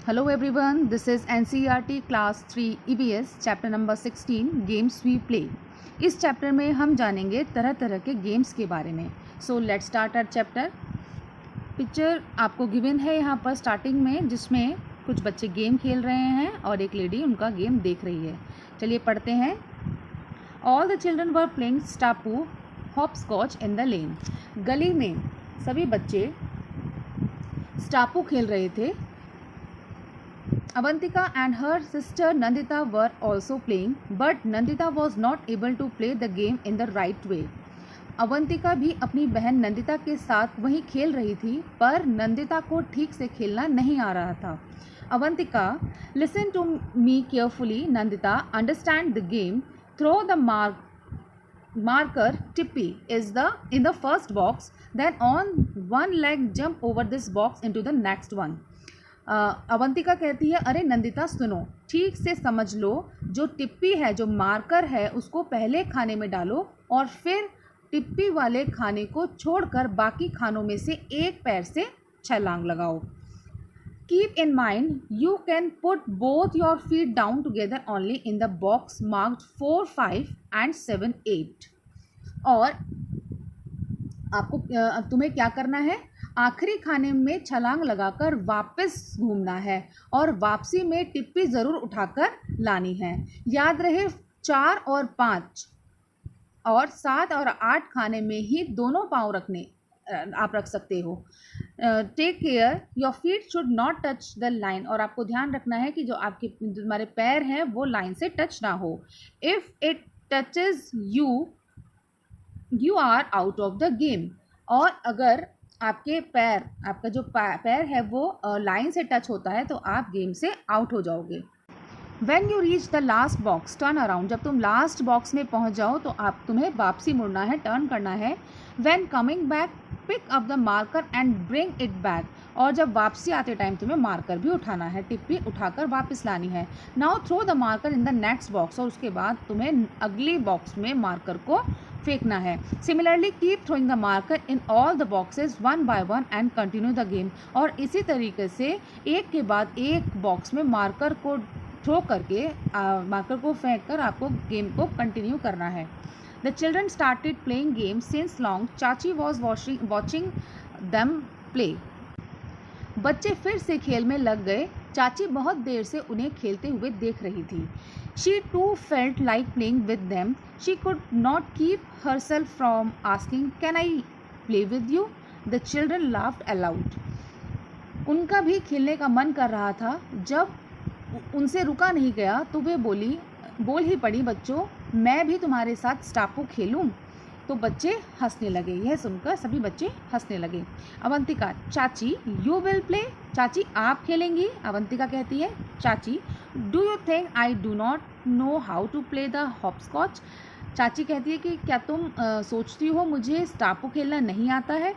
Hello everyone, this is NCERT Class 3 EBS Chapter number 16 Games We Play। इस chapter में हम जानेंगे तरह तरह के गेम्स के बारे में। So let's start our chapter. Picture आपको गिवन है यहाँ पर स्टार्टिंग में, जिसमें कुछ बच्चे गेम खेल रहे हैं और एक लेडी उनका गेम देख रही है। चलिए पढ़ते हैं। All the children were playing stapu hopscotch in the lane. गली में सभी बच्चे स्टापू खेल रहे थे। Avantika and her sister Nandita were also playing, but Nandita was not able to play the game in the right way. Avantika भी अपनी बहन नंदिता के साथ वहीं खेल रही थी, पर नंदिता को ठीक से खेलना नहीं आ रहा था। Avantika, listen to me carefully, Nandita, understand the game. Throw the marker Tippy is in the first box, then on one leg jump over this box into the next one. Avantika कहती है, अरे नंदिता सुनो, ठीक से समझ लो, जो टिप्पी है, जो मार्कर है, उसको पहले खाने में डालो और फिर टिप्पी वाले खाने को छोड़कर बाकी खानों में से एक पैर से छलांग लगाओ। Keep in mind you can put both your feet down together only in the box marked 4, 5 and 7, 8। और आपको तुम्हें क्या करना है, आखिरी खाने में छलांग लगाकर वापस घूमना है और वापसी में टिप्पी ज़रूर उठाकर लानी है। याद रहे 4 और 5 और 7 और 8 खाने में ही दोनों पाँव आप रख सकते हो। Take care your feet should not touch the line. और आपको ध्यान रखना है कि जो तुम्हारे पैर हैं वो लाइन से टच ना हो। If it touches you are out of the game. और अगर आपका जो पैर है वो लाइन से टच होता है तो आप गेम से आउट हो जाओगे। When you reach the last box, turn around। जब तुम लास्ट बॉक्स में पहुंच जाओ तो तुम्हें वापसी मुड़ना है, टर्न करना है। When coming back, pick up the marker and bring it back। और जब वापसी आते टाइम तुम्हें मार्कर भी उठाना है, टिप्पी उठाकर वापस लानी है। Now throw the marker in the next box। और उसके बाद तुम्हें अगली बॉक्स में मार्कर को फेंकना है। Similarly, keep throwing the marker in all the boxes one by one and continue the game। और इसी तरीके से एक के बाद एक बॉक्स में मार्कर को थ्रो करके मार्कर को फेंक कर आपको गेम को कंटिन्यू करना है। The children started playing game since long. चाची वॉज वॉचिंग देम प्ले। बच्चे फिर से खेल में लग गए। चाची बहुत देर से उन्हें खेलते हुए देख रही थी। She too felt like playing with them. She could not keep herself from asking can I play with you. The children laughed aloud. उनका भी खेलने का मन कर रहा था। जब उनसे रुका नहीं गया तो वे बोल ही पड़ी, बच्चों मैं भी तुम्हारे साथ स्टापू खेलूं। तो बच्चे हंसने लगे। यह सुनकर सभी बच्चे हंसने लगे। अवंतिका, चाची यू विल प्ले। चाची आप खेलेंगी। अवंतिका कहती है, Chachi do you think I do not know how to play the hopscotch. चाची कहती है कि क्या तुम सोचती हो मुझे स्टापू खेलना नहीं आता है।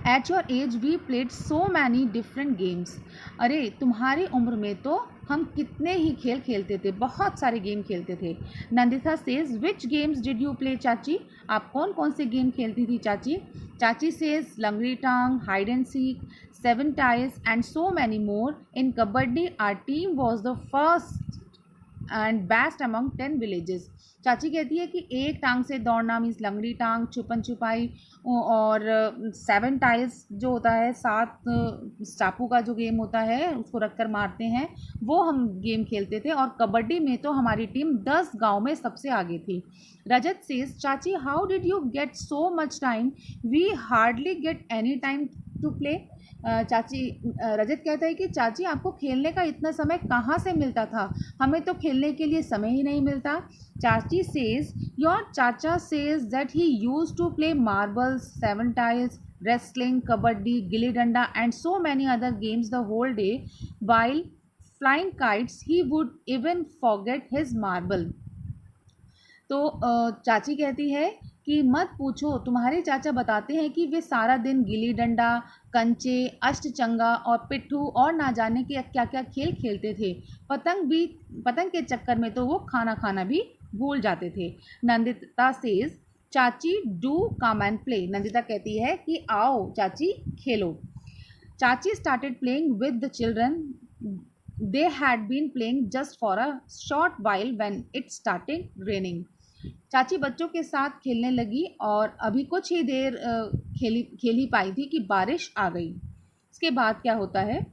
At your age we played so many different games. अरे तुम्हारी उम्र में तो हम कितने ही खेल खेलते थे, बहुत सारे गेम खेलते थे। Nandita says which games did you play चाची। आप कौन कौन से गेम खेलती थी चाची। चाची says langdi tang, hide and seek, 7 tiles and so many more. In kabaddi our team was the first and best among 10 villages. चाची कहती है कि एक टांग से दौड़ना मीन्स लंगड़ी टांग, छुपन छुपाई, और 7 टाइल्स जो होता है, 7 स्टापू का जो गेम होता है उसको रखकर मारते हैं, वो हम गेम खेलते थे। और कबड्डी में तो हमारी टीम 10 गांव में सबसे आगे थी। Rajat says chachi how did you get so much time, we hardly get any time to play. Rajat कहता है कि चाची आपको खेलने का इतना समय कहाँ से मिलता था, हमें तो खेलने के लिए समय ही नहीं मिलता। Chachi says your chacha says that he used to play marbles, 7 tiles, wrestling, kabaddi, gilli danda and so many other games the whole day while flying kites he would even forget his marble. तो चाची कहती है कि मत पूछो, तुम्हारे चाचा बताते हैं कि वे सारा दिन गिल्ली डंडा, कंचे, अष्टचंगा और पिट्ठू और ना जाने के क्या क्या खेल खेलते थे। पतंग के चक्कर में तो वो खाना भी भूल जाते थे। Nandita says Chachi do come and play. Nandita कहती है कि आओ चाची खेलो। Chachi started playing with the children they had been playing just for a short while when it started raining. चाची बच्चों के साथ खेलने लगी और अभी कुछ ही देर खेल ही पाई थी कि बारिश आ गई। इसके बाद क्या होता है,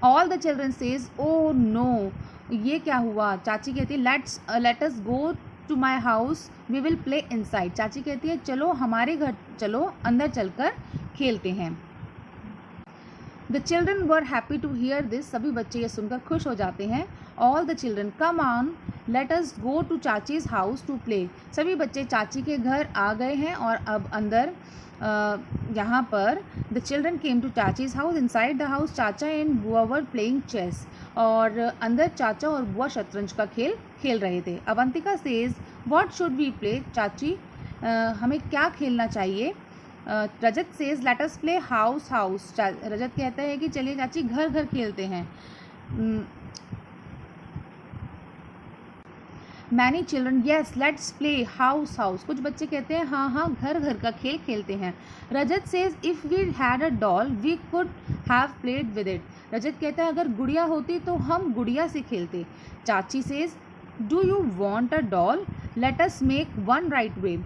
all the children says oh no, ये क्या हुआ। चाची कहती है let us go to my house we will play inside. चाची कहती है चलो हमारे घर चलो, अंदर चलकर खेलते हैं। The children were happy to hear this, सभी बच्चे ये सुनकर खुश हो जाते हैं। All the children come on let us go to chachi's house to play, सभी बच्चे चाची के घर आ गए हैं और अब अंदर यहाँ पर the children came to chachi's house, inside the house chacha and bua were playing chess, और अंदर चाचा और बुआ शतरंज का खेल खेल रहे थे। Avantika says what should we play, चाची हमें क्या खेलना चाहिए। Rajat says let us play house house, Rajat कहता है कि चलिए चाची घर घर खेलते हैं। Many children yes let's play house house, कुछ बच्चे कहते हैं हाँ हाँ घर घर का खेल खेलते हैं। Rajat says if we had a doll we could have played with it, Rajat कहता है अगर गुड़िया होती तो हम गुड़िया से खेलते। चाची says do you want a doll let us make one right way,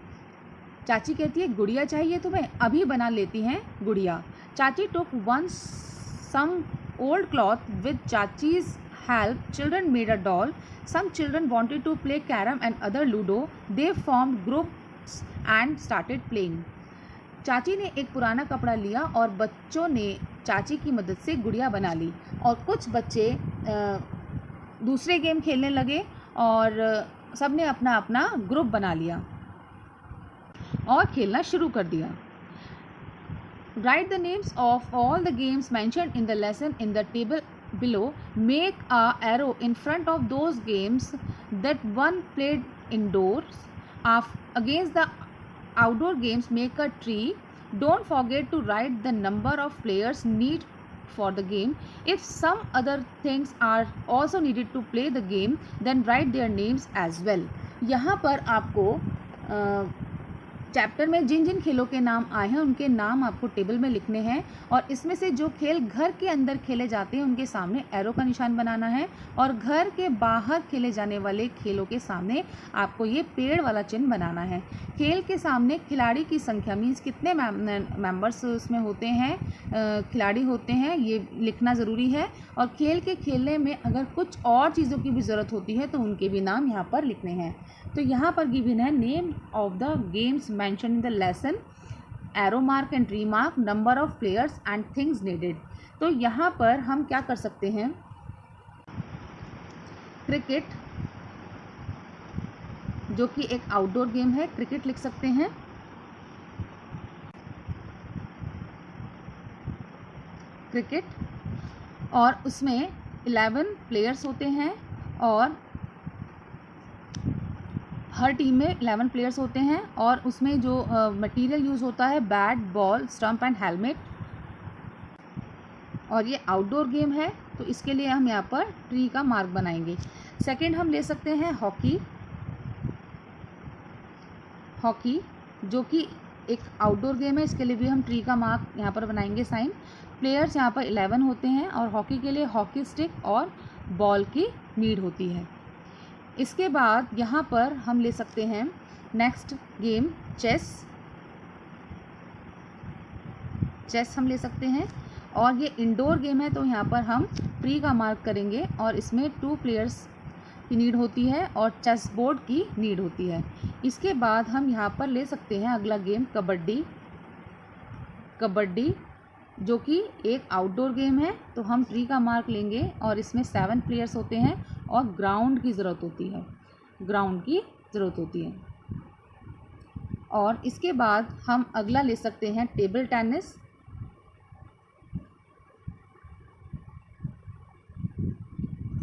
चाची कहती है गुड़िया चाहिए तुम्हें, अभी बना लेती हैं गुड़िया। Chachi took one some old cloth with chachi's help children made a doll, some children wanted to play carom and other ludo, they formed groups and started playing। चाची ने एक पुराना कपड़ा लिया और बच्चों ने चाची की मदद से गुड़िया बना ली, और कुछ बच्चे दूसरे गेम खेलने लगे और सब ने अपना अपना ग्रुप बना लिया और खेलना शुरू कर दिया। Write the names of all the games mentioned in the lesson in the table below. Make a arrow in front of those games that one played indoors. Against the outdoor games, make a tree. Don't forget to write the number of players needed for the game. If some other things are also needed to play the game, then write their names as well. यहाँ पर आपको chapter में जिन जिन खेलों के नाम आए हैं उनके नाम आपको टेबल में लिखने हैं, और इसमें से जो खेल घर के अंदर खेले जाते हैं उनके सामने एरो का निशान बनाना है, और घर के बाहर खेले जाने वाले खेलों के सामने आपको ये पेड़ वाला चिन्ह बनाना है। खेल के सामने खिलाड़ी की संख्या मीन्स कितने मेंबर्स उसमें होते हैं, खिलाड़ी होते हैं, ये लिखना ज़रूरी है। और खेल के खेलने में अगर कुछ और चीज़ों की भी ज़रूरत होती है तो उनके भी नाम यहाँ पर लिखने हैं। तो यहाँ पर गिवन है name of the games mention in the lesson, arrow mark and tree mark, number of players and things needed. तो यहाँ पर हम क्या कर सकते हैं, क्रिकेट जो कि एक आउटडोर गेम है, क्रिकेट लिख सकते हैं। क्रिकेट, और उसमें 11 प्लेयर्स होते हैं और हर टीम में 11 प्लेयर्स होते हैं, और उसमें जो मटेरियल यूज़ होता है bat, ball, stump and helmet, और ये आउटडोर गेम है तो इसके लिए हम यहाँ पर ट्री का मार्क बनाएंगे। सेकंड हम ले सकते हैं हॉकी, हॉकी जो कि एक आउटडोर गेम है, इसके लिए भी हम ट्री का मार्क यहाँ पर बनाएंगे साइन। प्लेयर्स यहाँ पर 11 होते हैं और हॉकी के लिए हॉकी स्टिक और बॉल की नीड होती है। इसके बाद यहाँ पर हम ले सकते हैं नेक्स्ट गेम चेस, चेस हम ले सकते हैं, और ये इंडोर गेम है तो यहाँ पर हम ट्री का मार्क करेंगे और इसमें 2 प्लेयर्स की नीड होती है और चेस बोर्ड की नीड होती है। इसके बाद हम यहाँ पर ले सकते हैं अगला गेम कबड्डी, कबड्डी जो कि एक आउटडोर गेम है तो हम ट्री का मार्क लेंगे और इसमें 7 प्लेयर्स होते हैं और ग्राउंड की ज़रूरत होती है, ग्राउंड की ज़रूरत होती है। और इसके बाद हम अगला ले सकते हैं table tennis,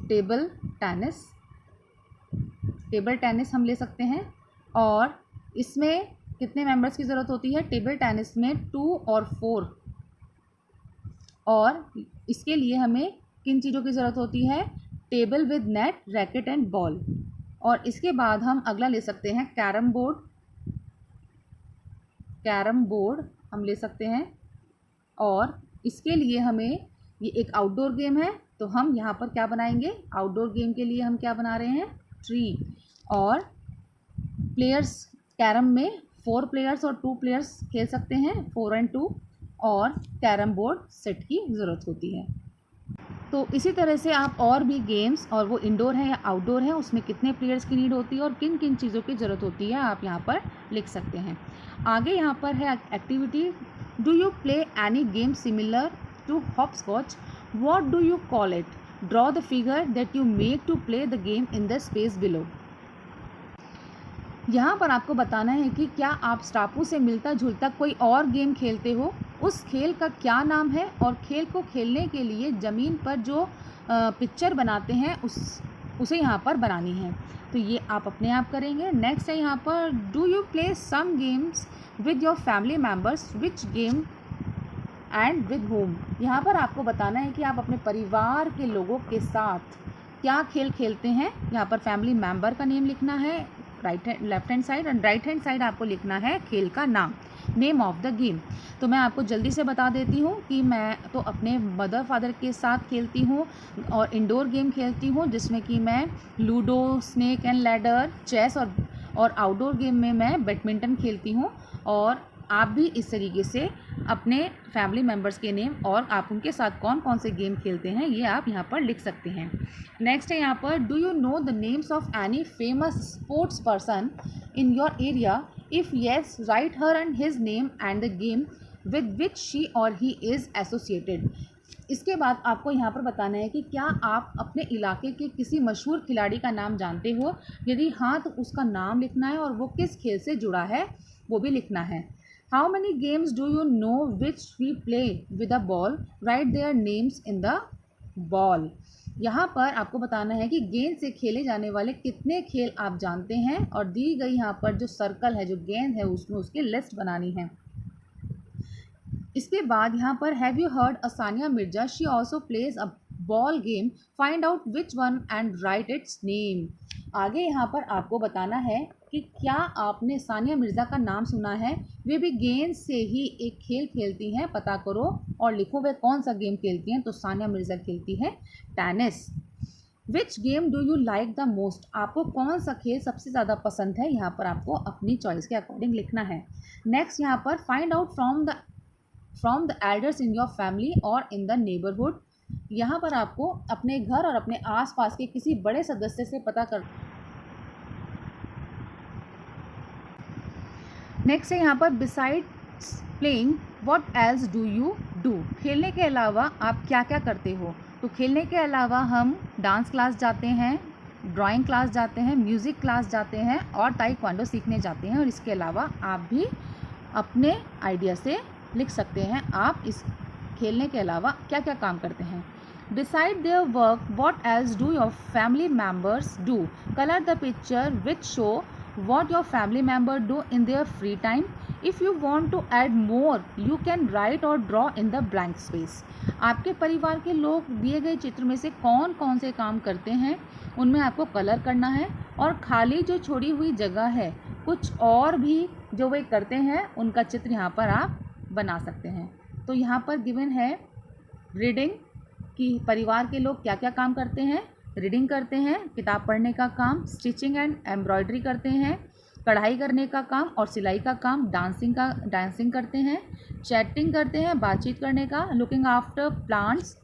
table tennis, table tennis हम ले सकते हैं, और इसमें कितने मेंबर्स की ज़रूरत होती है, टेबल टेनिस में 2 और 4, और इसके लिए हमें किन चीज़ों की ज़रूरत होती है, table with net, racket and ball. और इसके बाद हम अगला ले सकते हैं कैरम बोर्ड, कैरम बोर्ड हम ले सकते हैं, और इसके लिए हमें ये एक आउटडोर गेम है, तो हम यहाँ पर क्या बनाएंगे, आउटडोर गेम के लिए हम क्या बना रहे हैं, ट्री। और प्लेयर्स, कैरम में 4 प्लेयर्स और 2 प्लेयर्स खेल सकते हैं, 4 और 2, और कैरम बोर्ड सेट की ज़रूरत होती है। तो इसी तरह से आप और भी गेम्स, और वो इंडोर है या आउटडोर है, उसमें कितने प्लेयर्स की नीड होती है और किन किन चीज़ों की ज़रूरत होती है, आप यहाँ पर लिख सकते हैं। आगे यहाँ पर है activity, do you play any game similar to hopscotch, what do you call it, draw the figure that you make to play the game in the space below. यहाँ पर आपको बताना है कि क्या आप स्टापू से मिलता जुलता कोई और गेम खेलते हो, उस खेल का क्या नाम है, और खेल को खेलने के लिए ज़मीन पर जो पिक्चर बनाते हैं उसे यहाँ पर बनानी है। तो ये आप अपने आप करेंगे। नेक्स्ट है यहाँ पर, do you play some games with your family members, which game and with home. यहाँ पर आपको बताना है कि आप अपने परिवार के लोगों के साथ क्या खेल खेलते हैं। यहाँ पर फैमिली मेम्बर का नेम लिखना है लेफ्ट हैंड साइड, और राइट हैंड साइड आपको लिखना है खेल का नाम, नेम ऑफ द गेम। तो मैं आपको जल्दी से बता देती हूँ कि मैं तो अपने मदर फादर के साथ खेलती हूँ और इंडोर गेम खेलती हूँ, जिसमें कि मैं ludo, snake and ladder, chess, और आउटडोर गेम में मैं बैडमिंटन खेलती हूँ। और आप भी इस तरीके से अपने फैमिली मेम्बर्स के नेम और आप उनके साथ कौन कौन से गेम खेलते हैं ये आप यहाँ पर लिख सकते हैं। नेक्स्ट है यहाँ पर, do you know the names of any famous sports person in your area, if yes right her and his name and the game with which she और ही इज़ एसोसिएटेड। इसके बाद आपको यहाँ पर बताना है कि क्या आप अपने इलाके के किसी मशहूर खिलाड़ी का नाम जानते हो, यदि हाँ तो उसका नाम लिखना है और वो किस खेल से जुड़ा है वो भी लिखना है। How many games do you know which we play with a ball? Write their names in the ball. यहाँ पर आपको बताना है कि गेंद से खेले जाने वाले कितने खेल आप जानते हैं, और दी गई यहाँ पर जो सर्कल है, जो गेंद है, उसमें उसकी लिस्ट बनानी है। इसके बाद यहाँ पर, have you heard a Sania Mirza, she also plays a ball game, find out which one and right it's name. आगे यहाँ पर आपको बताना है कि क्या आपने सानिया मिर्ज़ा का नाम सुना है, वे भी गेंद से ही एक खेल खेलती हैं, पता करो और लिखो वे कौन सा गेम खेलती हैं। तो सानिया मिर्ज़ा खेलती है tennis. Which game do you like the most, आपको कौन सा खेल सबसे ज़्यादा पसंद है, यहाँ पर आपको अपनी चॉइस के अकॉर्डिंग लिखना है। नेक्स्ट यहाँ पर, find out from the elders in your family और इन द नेबरहुड। यहाँ पर आपको अपने घर और अपने आसपास के किसी बड़े सदस्य से पता कर। नेक्स्ट है यहाँ पर, besides playing what else do you do, खेलने के अलावा आप क्या क्या करते हो। तो खेलने के अलावा हम डांस क्लास जाते हैं, ड्राइंग क्लास जाते हैं, म्यूज़िक क्लास जाते हैं और ताइक्वांडो सीखने जाते हैं। और इसके अलावा आप भी अपने आइडिया से लिख सकते हैं आप इस खेलने के अलावा क्या क्या काम करते हैं। Beside their work, what else do your family members do? Color the picture which show what your family member do in their free time. If you want to add more, you can write or draw in the blank space. आपके परिवार के लोग दिए गए चित्र में से कौन कौन से काम करते हैं उनमें आपको कलर करना है, और खाली जो छोड़ी हुई जगह है कुछ और भी जो वे करते हैं उनका चित्र यहाँ पर आप बना सकते हैं। तो यहाँ पर गिवन है रीडिंग, कि परिवार के लोग क्या क्या काम करते हैं। रीडिंग करते हैं, किताब पढ़ने का काम, स्टिचिंग एंड एम्ब्रॉयडरी करते हैं, कढ़ाई करने का काम और सिलाई का काम, डांसिंग करते हैं, चैटिंग करते हैं, बातचीत करने का, लुकिंग आफ्टर प्लांट्स,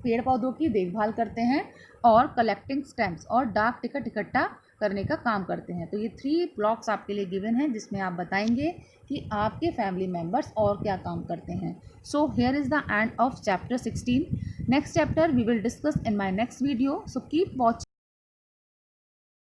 पेड़ पौधों की देखभाल करते हैं, और कलेक्टिंग स्टैम्प्स और डाक टिकट इकट्ठा करने का काम करते हैं। तो ये 3 ब्लॉक्स आपके लिए गिवन हैं जिसमें आप बताएंगे कि आपके फैमिली मेम्बर्स और क्या काम करते हैं। So here is the end of chapter 16. Next chapter we will discuss in my next video. So keep watching.